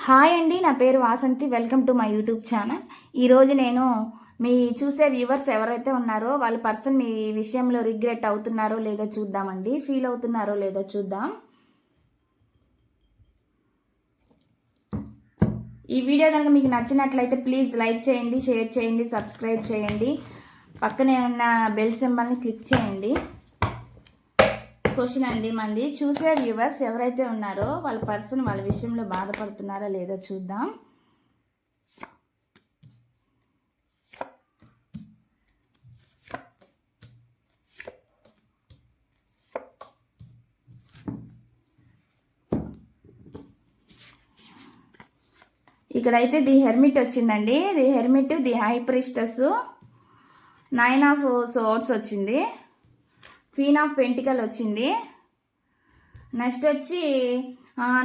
Hi అండి, నా పేరు Vasanthi. Welcome to my YouTube channel. ఈరోజు నేను మీ చూసే వ్యూవర్స్ ఎవరైతే ఉన్నారో వాళ్ళ పర్సన్ మీ విషయంలో రిగ్రెట్ అవుతున్నారో లేదో చూద్దామండి, ఫీల్ అవుతున్నారో లేదో చూద్దాం. ఈ వీడియో కనుక మీకు నచ్చినట్లయితే ప్లీజ్ లైక్ చేయండి, షేర్ చేయండి, సబ్స్క్రైబ్ చేయండి, పక్కనే ఉన్న బెల్ సింబల్ని క్లిక్ చేయండి. క్వశ్చన్ అండి మంది చూసే వ్యూవర్స్ ఎవరైతే ఉన్నారో వాళ్ళ పర్సన్ వాళ్ళ విషయంలో బాధపడుతున్నారా లేదో చూద్దాం. ఇక్కడైతే ది హెర్మిట్ వచ్చిందండి. The hermit, the high priestess, 9 of swords వచ్చింది, క్వీన్ ఆఫ్ పెంటికల్ వచ్చింది, నెక్స్ట్ వచ్చి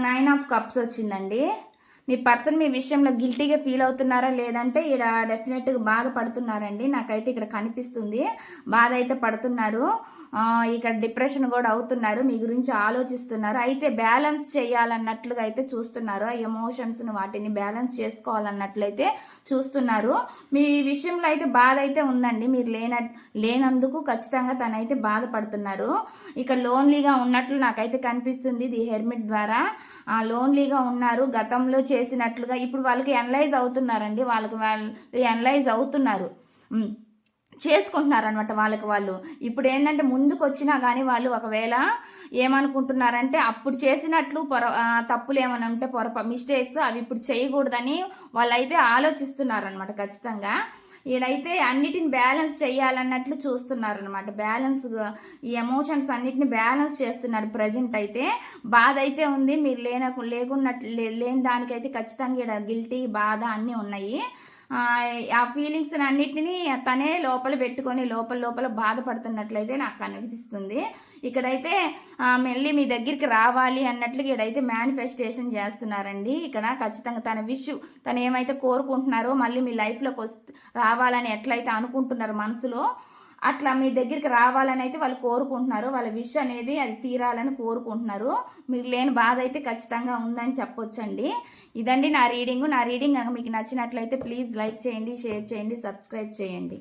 9 ఆఫ్ కప్స్ వచ్చిందండి. మీ పర్సన్ మీ విషయంలో గిల్టీగా ఫీల్ అవుతున్నారా లేదంటే ఇక్కడ డెఫినెట్గా బాధపడుతున్నారండి. నాకైతే ఇక్కడ కనిపిస్తుంది బాధ అయితే పడుతున్నారు. ఇక్కడ డిప్రెషన్ కూడా అవుతున్నారు, మీ గురించి ఆలోచిస్తున్నారు. అయితే బ్యాలెన్స్ చేయాలన్నట్లుగా అయితే చూస్తున్నారు. ఆ ఎమోషన్స్ని వాటిని బ్యాలెన్స్ చేసుకోవాలన్నట్లయితే చూస్తున్నారు. మీ విషయంలో అయితే బాధ అయితే ఉందండి. మీరు లేనందుకు ఖచ్చితంగా తనైతే బాధపడుతున్నారు. ఇక్కడ లోన్లీగా ఉన్నట్లు నాకైతే కనిపిస్తుంది ది హెర్మిట్ ద్వారా. లోన్లీగా ఉన్నారు, గతంలో చేసినట్లుగా ఇప్పుడు వాళ్ళకి అనలైజ్ అవుతున్నారండి. వాళ్ళు అనలైజ్ అవుతున్నారు, చేసుకుంటున్నారు అనమాట వాళ్ళకి వాళ్ళు. ఇప్పుడు ఏంటంటే ముందుకు వచ్చినా కానీ వాళ్ళు ఒకవేళ ఏమనుకుంటున్నారంటే అప్పుడు చేసినట్లు తప్పులు ఏమైనా ఉంటే మిస్టేక్స్ అవి ఇప్పుడు చేయకూడదని వాళ్ళైతే ఆలోచిస్తున్నారు అనమాట. ఖచ్చితంగా ఈడైతే అన్నిటిని బ్యాలెన్స్ చేయాలన్నట్లు చూస్తున్నారు అనమాట. బ్యాలెన్స్, ఈ ఎమోషన్స్ అన్నిటిని బ్యాలెన్స్ చేస్తున్నారు. ప్రజెంట్ అయితే బాధ అయితే ఉంది, మీరు లేని దానికైతే ఖచ్చితంగా ఇక్కడ గిల్టీ, బాధ అన్నీ ఉన్నాయి. ఆ ఫీలింగ్స్ అన్నిటినీ తనే లోపల పెట్టుకొని లోపల బాధపడుతున్నట్లయితే నాకు అనిపిస్తుంది. ఇక్కడైతే మళ్ళీ మీ దగ్గరికి రావాలి అన్నట్లుగా ఇక్కడైతే మేనిఫెస్టేషన్ చేస్తున్నారండి. ఇక్కడ ఖచ్చితంగా తను ఏమైతే కోరుకుంటున్నారో మళ్ళీ మీ లైఫ్లోకి రావాలని ఎట్లయితే అనుకుంటున్నారో మనసులో, అట్లా మీ దగ్గరికి రావాలని అయితే వాళ్ళు కోరుకుంటున్నారు. వాళ్ళ విష్ అనేది అది తీరాలని కోరుకుంటున్నారు. మీరు లేని బాధ అయితే ఖచ్చితంగా ఉందని చెప్పొచ్చండి. ఇదండి నా రీడింగ్ కనుక మీకు నచ్చినట్లయితే ప్లీజ్ లైక్ చేయండి, షేర్ చేయండి, సబ్స్క్రైబ్ చేయండి.